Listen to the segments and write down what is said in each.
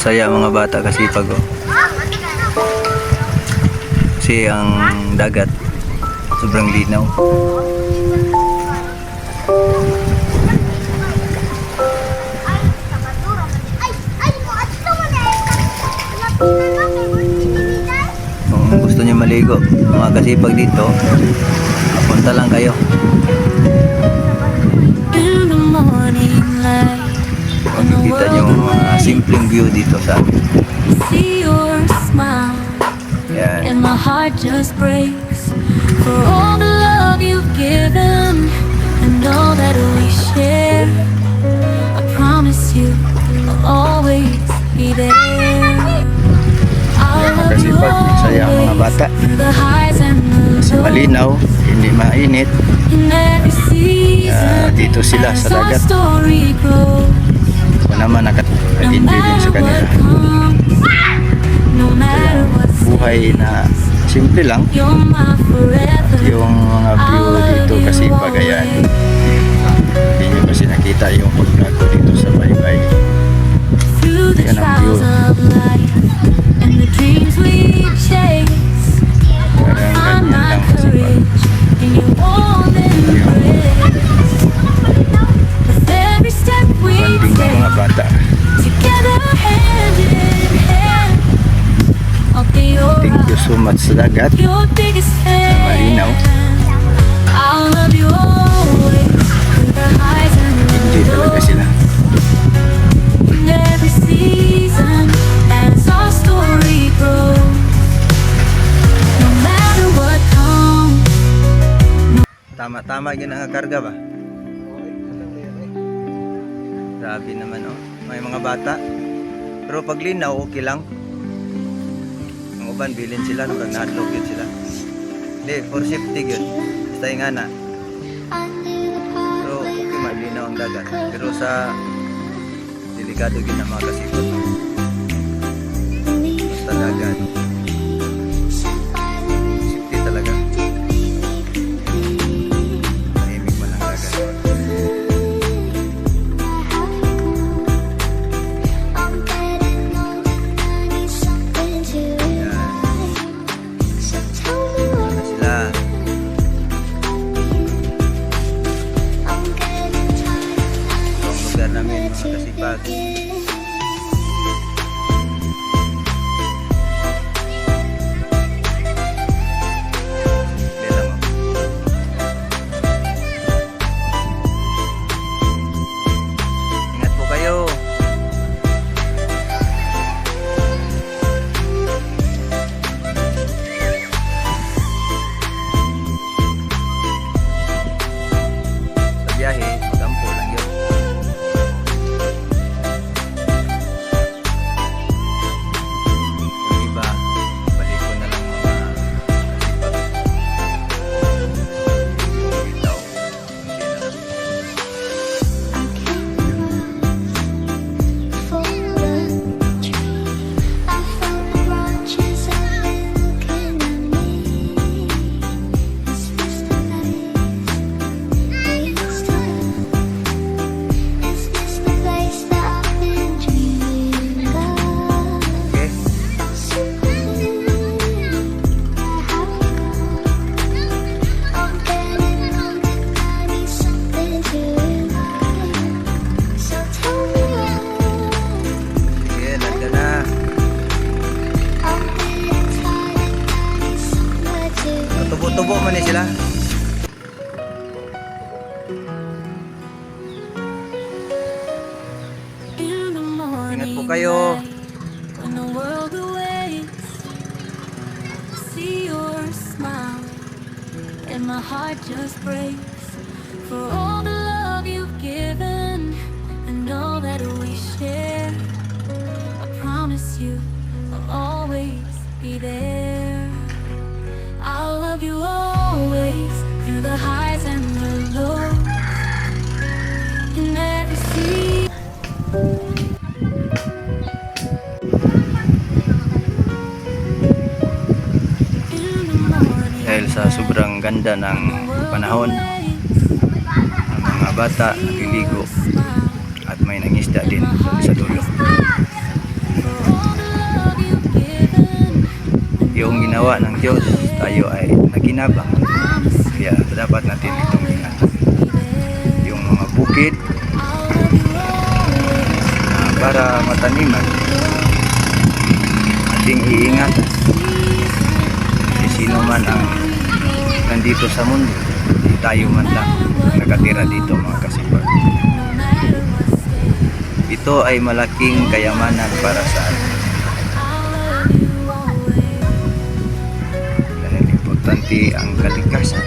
Saya mga bata kasi pag kasi ang dagat sobrang linaw. Kung gusto niyo maligo mga kasipag dito, punta lang kayo. Makikita niyo mga simpleng view dito sa amin. Yan. And my heart just breaks for all the love you've given and all that we share. I promise you I'll always be there. Yan mga kasipag, masaya ang mga bata. Kasi malinaw, hindi mainit. Dito sila sa dagat. Ako naman naka-enjoy din sa kanila. Kaya buhay na simple lang. At yung mga view dito kasi pagayan. Hindi nyo kasi nakita yung pag-vlog ko dito sa Baybay. Yan ang view. Parang ganyan lang kasi pag banding ng mga bata. Thank you so much sa dagat na malinaw. Enjoy talaga sila. Tama-tama yun ang karga ba? Grabe naman oh. May mga bata. Pero pag linaw okay lang. Ang uban bilin sila nung nag-hadlog yun sila. Hindi, for safety yun. Basta yung ana. Pero okay, malinaw ang dagat. Pero sa delikado yun ang mga kasipot. Basta dagat. Safety talaga. Tahimik man ang dagat. Namin mga kasipag. Ingat po kayo. Sa biyahe, magampo lang yun. Tubo-tubo man ni sila. Ingat po kayo. And my heart just breaks for all the love you've given and all that we share. I promise you I'll always be there. I'll love you always through the highs and the lows. In every sea. Dahil sa sobrang ganda ng panahon, ang mga bata nagliligo at may nangisda din sa dulo. yung ginawa ng Diyos, tayo ay naginabang. Kaya dapat natin itong ingatan. Yung mga bukid para mataniman, ating iingatan. Kasi sino man ang nandito sa mundo, tayo man lang nakatira dito mga kasipag. Ito ay malaking kayamanan para sa atin. Dahil importante ang kalikasan.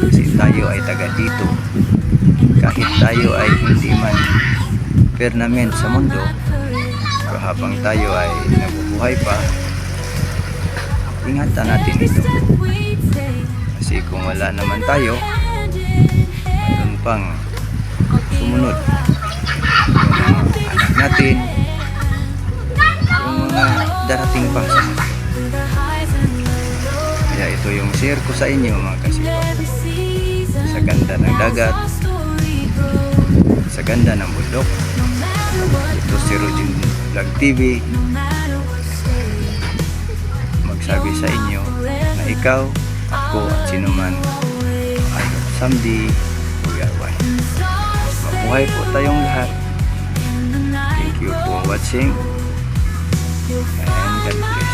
Kasi tayo ay taga dito. Kahit tayo ay hindi man permanent sa mundo, pero habang tayo ay nabubuhay pa, ingatan natin ito. Kasi kung wala naman tayo, mayroon pang sumunod. Yung mga anak natin, yung mga darating pa sa atin. Kaya ito yung share ko sa inyo mga kasipag. Sa ganda ng dagat, sa ganda ng bundok. Ito si Rojin Vlog TV, magsabi sa inyo na ikaw, ako at sino man ay someday we are one. Mabuhay po tayong lahat. Thank you for watching and God bless.